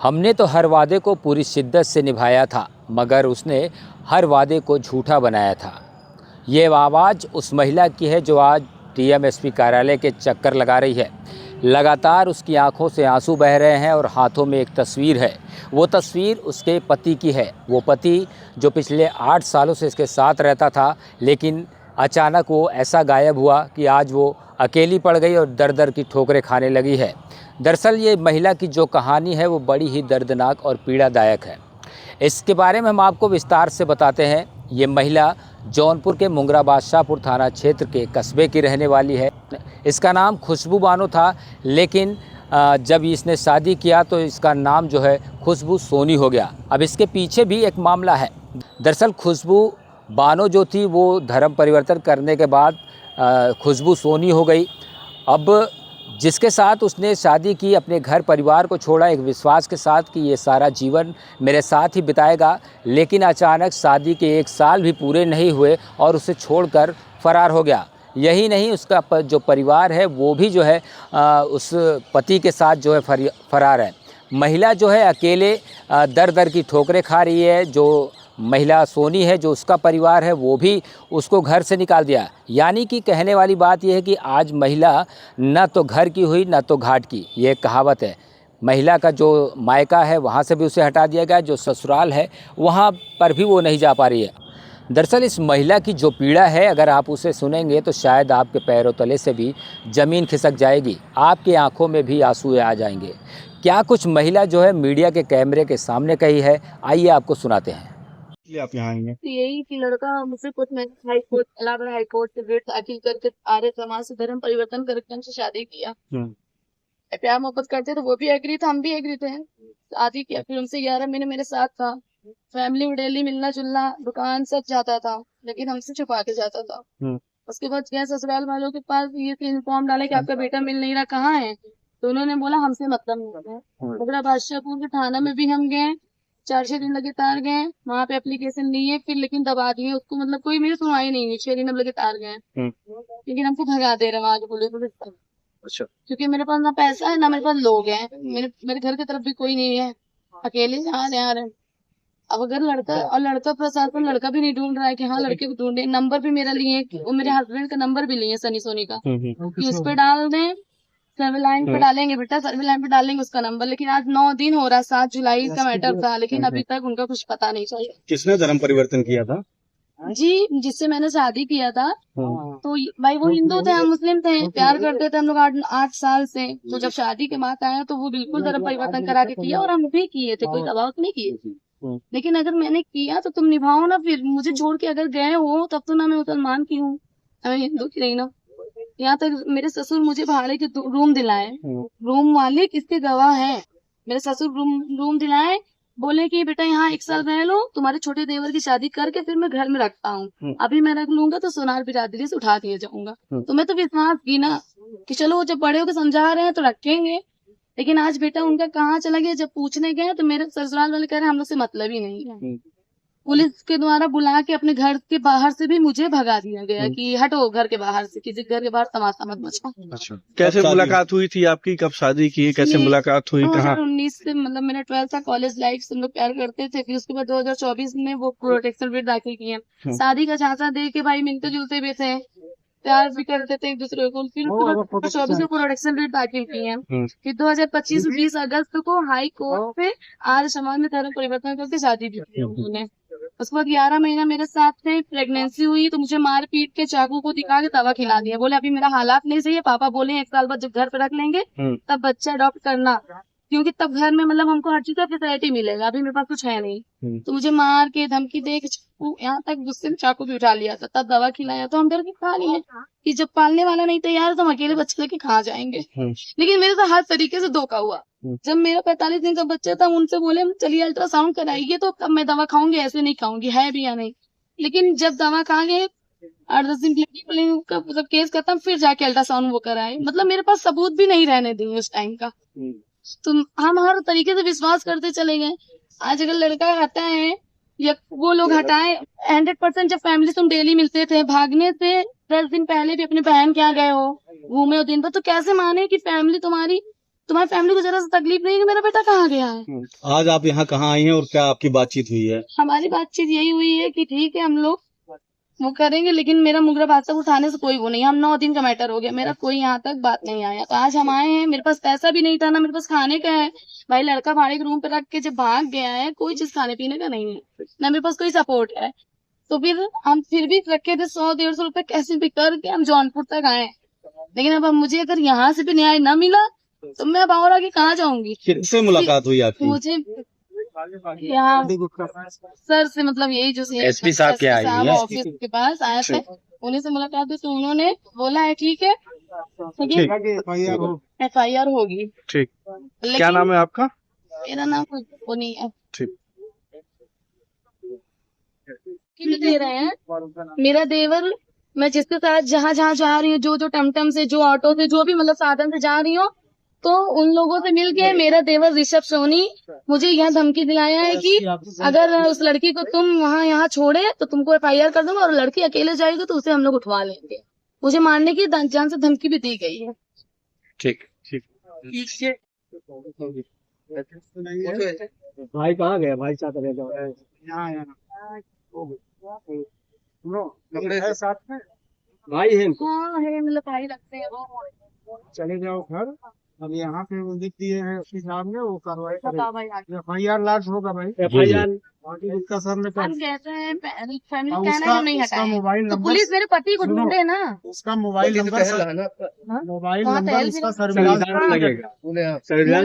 हमने तो हर वादे को पूरी शिद्दत से निभाया था, मगर उसने हर वादे को झूठा बनाया था। ये आवाज़ उस महिला की है जो आज टीएमएसपी कार्यालय के चक्कर लगा रही है। लगातार उसकी आंखों से आंसू बह रहे हैं और हाथों में एक तस्वीर है। वो तस्वीर उसके पति की है। वो पति जो पिछले 8 सालों से इसके साथ रहता था, लेकिन अचानक वो ऐसा गायब हुआ कि आज वो अकेली पड़ गई और दर दर की ठोकरें खाने लगी है। दरअसल ये महिला की जो कहानी है वो बड़ी ही दर्दनाक और पीड़ादायक है। इसके बारे में हम आपको विस्तार से बताते हैं। ये महिला जौनपुर के मुंगरा बादशाहपुर थाना क्षेत्र के कस्बे की रहने वाली है। इसका नाम खुशबू बानो था, लेकिन जब इसने शादी किया तो इसका नाम जो है खुशबू सोनी हो गया। अब इसके पीछे भी एक मामला है। दरअसल खुशबू बानो जो थी वो धर्म परिवर्तन करने के बाद खुशबू सोनी हो गई। अब जिसके साथ उसने शादी की, अपने घर परिवार को छोड़ा एक विश्वास के साथ कि ये सारा जीवन मेरे साथ ही बिताएगा, लेकिन अचानक शादी के 1 साल भी पूरे नहीं हुए और उसे छोड़कर फरार हो गया। यही नहीं, उसका जो परिवार है वो भी जो है उस पति के साथ जो है फरार है। महिला जो है अकेले दर दर की ठोकरें खा रही है। जो महिला सोनी है, जो उसका परिवार है, वो भी उसको घर से निकाल दिया। यानी कि कहने वाली बात यह है कि आज महिला न तो घर की हुई न तो घाट की। ये कहावत है। महिला का जो मायका है वहाँ से भी उसे हटा दिया गया, जो ससुराल है वहाँ पर भी वो नहीं जा पा रही है। दरअसल इस महिला की जो पीड़ा है, अगर आप उसे सुनेंगे तो शायद आपके पैरों तले से भी ज़मीन खिसक जाएगी, आपकी आंखों में भी आंसू आ जाएंगे। क्या कुछ महिला जो है मीडिया के कैमरे के सामने कही है, आइए आपको सुनाते हैं। आप यहाँ आएंगे तो यही कि लड़का मुझसे कुछ मैंने high court, Allahabad high court से रेट अपील करके आर्य समाज से धर्म परिवर्तन करके उनसे शादी किया। प्यार मोहब्बत करते तो वो भी एग्री था, हम भी एग्री थे। शादी किया, फिर उनसे 11 महीने मेरे साथ था। फैमिली में डेली मिलना जुलना, दुकान सब जाता था, लेकिन हमसे छुपा के जाता था। उसके बाद गए ससुराल वालों के पास, ये इन्फॉर्म डाला कि आपका बेटा मिल नहीं रहा, कहाँ है? तो उन्होंने बोला हमसे मतलब नहीं है। मुगरा बादशाहपुर के थाना में भी हम गए, 4-6 दिन लगातार गए, वहाँ पे एप्लीकेशन लिए, फिर लेकिन दबा दिए उसको। मतलब कोई मेरी सुनवाई नहीं हुई। 6 दिन हम लगातार गए, लेकिन हमको भगा दे रहे वहाँ के पुलिस। अच्छा, क्योंकि मेरे पास ना पैसा है ना मेरे पास लोग हैं। मेरे घर की तरफ भी कोई नहीं है, अकेले यहाँ रहे। अब अगर लड़का प्रशासन लड़का भी नहीं ढूंढ रहा है कि हाँ लड़के को ढूंढे। नंबर भी मेरा लिए, वो मेरे हस्बैंड का नंबर भी लिए, सनी सोनी का, कि उस पे डाल दें, सर्वे लाइन पे डालेंगे बेटा, सर्वे लाइन पे डालेंगे उसका नंबर। लेकिन आज 9 दिन हो रहा, 7 जुलाई का मैटर था, लेकिन अभी तक उनका कुछ पता नहीं चला। किसने धर्म परिवर्तन किया था? जी, जिससे मैंने शादी किया था, तो भाई वो हिंदू थे, हम मुस्लिम थे, प्यार करते थे हम लोग 8 साल से। तो जब शादी के बाद आया तो वो बिल्कुल धर्म परिवर्तन करा के किया, और हम भी किए थे, कोई दबाव नहीं किए। लेकिन अगर मैंने किया तो तुम निभाओ ना। फिर मुझे छोड़ के अगर गए हो तब तो ना मैं मुसलमान की हूँ, मैं हिंदू की नहीं ना। यहाँ तक मेरे ससुर मुझे भाड़े के रूम दिलाए, रूम वाले किसके गवाह है। मेरे ससुर रूम दिलाए, बोले कि बेटा यहाँ 1 साल रह लो, तुम्हारे छोटे देवर की शादी करके फिर मैं घर में रखता हूँ। अभी मैं रख लूंगा तो सोनार बिरादरी से उठा दिया जाऊंगा। तो मैं तो विश्वास की ना कि चलो जब बड़े होकर समझा रहे हैं तो रखेंगे। लेकिन आज बेटा उनका कहाँ चला गया, जब पूछने गए तो मेरे ससुराल वाले कह रहे हैं हम लोग से मतलब ही नहीं है। पुलिस के द्वारा बुला के अपने घर के बाहर से भी मुझे भगा दिया गया कि हटो घर के बाहर से, किसी घर के बाहर तमाशा मत मचाओ। अच्छा, कैसे मुलाकात हुई थी आपकी? कब शादी की? कैसे मुलाकात हुई? कहाँ? 2019 से, मतलब मेरा 12th था, कॉलेज लाइफ से हम लोग प्यार करते थे। फिर उसके बाद 2024 में वो प्रोटेक्शन बिल दाखिल किए। शादी का झांसा दे के भाई मिलते जुलते भी थे, प्यार भी करते थे एक दूसरे को। फिर 2024 में प्रोटेक्शन बिल दाखिल किए। फिर 2025 20 अगस्त को हाई कोर्ट पे आर्य समाज में धर्म परिवर्तन करके शादी भी की उन्होंने। उसके बाद 11 महीना मेरे साथ थे। प्रेगनेंसी हुई तो मुझे मार पीट के चाकू को दिखा के दवा खिला दिया। बोले अभी मेरा हालात नहीं सही है, पापा बोले 1 साल बाद जब घर पे रख लेंगे तब बच्चा अडॉप्ट करना, क्योंकि तब घर में मतलब हमको हर चीज का फैसिलिटी मिलेगा, अभी मेरे पास कुछ है नहीं। तो मुझे मार के धमकी दे के यहाँ तक गुस्से में चाकू भी उठा लिया था, तब दवा खिलाया तो हम डर के खा लिए कि जब पालने वाला नहीं तैयार है तो हम अकेले बच्चे लेके कहाँ जाएंगे। लेकिन मेरे साथ हर तरीके से धोखा हुआ। जब मेरा 45 दिन का बच्चा था, उनसे बोले चलिए अल्ट्रासाउंड कराइए, तो तब मैं दवा खाऊंगी, ऐसे नहीं खाऊंगी, है भी या नहीं। लेकिन जब दवा खा गए 8-10 दिन का मतलब केस खत्म, फिर जाके अल्ट्रासाउंड वो कराए। मतलब मेरे पास सबूत भी नहीं रहने दिए उस टाइम का। तो हम हर तरीके से विश्वास करते चले गए। आज अगर लड़का हटा है या वो लोग हटाए, 100% जब फैमिली तुम डेली मिलते थे, भागने से 10 दिन पहले भी अपने बहन के यहाँ गए हो, घूमे हो दिन भर, तो कैसे माने कि फैमिली तुम्हारी तुम्हारी फैमिली को जरा सा तकलीफ नहीं है कि मेरा बेटा कहाँ गया है। आज आप यहाँ कहाँ आई हैं और क्या आपकी बातचीत हुई है? हमारी बातचीत यही हुई है कि ठीक है हम लोग वो करेंगे, लेकिन मेरा मुगरा बादशाह उठाने से कोई वो नहीं। हम 9 दिन का मैटर हो गया, मेरा कोई यहाँ तक बात नहीं आया। तो आज हम आए हैं, मेरे पास पैसा भी नहीं था ना मेरे पास खाने का है। भाई लड़का भाड़े के रूम पे रख के जब भाग गया है, कोई चीज खाने पीने का नहीं है ना मेरे पास कोई सपोर्ट है। तो फिर हम फिर भी रखे थे 100-150 रुपए कैसे भी करके हम जौनपुर तक आए। लेकिन अब मुझे अगर यहाँ से भी न्याय न मिला तो मैं अब और आगे कहाँ जाऊंगी। किससे मुलाकात हुई आपकी? मुझे यहाँ सर से मतलब यही जो एसपी साहब के आए हैं। ऑफिस के पास आए थे, उन्हीं से मुलाकात हुई। तो उन्होंने बोला है ठीक है FIR होगी। ठीक, लेकिन क्या नाम है आपका? मेरा नाम वो नहीं है। ठीक, क्यों दे रहे हैं मेरा देवर, मैं जिसके साथ जहाँ जहाँ जा रही हूँ, जो टमटम से, जो ऑटो से, जो भी मतलब साधन से जा रही हूँ, तो उन लोगों से मिलके मेरा देवर ऋषभ सोनी मुझे यह धमकी दिलाया है कि अगर उस लड़की को तुम वहाँ यहाँ छोड़े तो तुमको FIR कर दूंगा, और लड़की अकेले जाएगी तो उसे हम लोग उठवा लेंगे। मुझे मारने की जान से धमकी भी दी गई है। ठीक, ठीक। भाई कहाँ गया? भाई साथ रह जाओ साथ में भाई है, हाँ है, मतलब भाई लगते हैं वो। चले जाओ घर। अब यहाँ पे वो लिख दिए हैं उसके सामने, वो कार्रवाई बताओ भाई आगे। FIR लाट होगा भाई। FIR बाकी उसका सर में हम कहते हैं फैमिली और कहना है नहीं उसका हटाए, मोबाइल तो नंबर, पुलिस मेरे पति को सुनो, ढूंढे ना। उसका मोबाइल नंबर, मोबाइल वहाँ नंबर तहल उसका भी सर्विलांस लगेगा, मुझे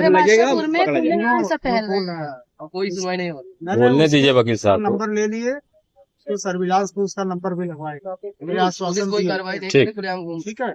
बादशाहपुर में खुले में सब टहल रहे हैं। कोई सुनवाई नहीं होती। बोलने दीजिए वकील साहब को। नंबर ले लिए तो सर्विलांस को उसका नंबर भी लगवाएगा। मेरे आश्वासन दिया। ठीक। ठीक है।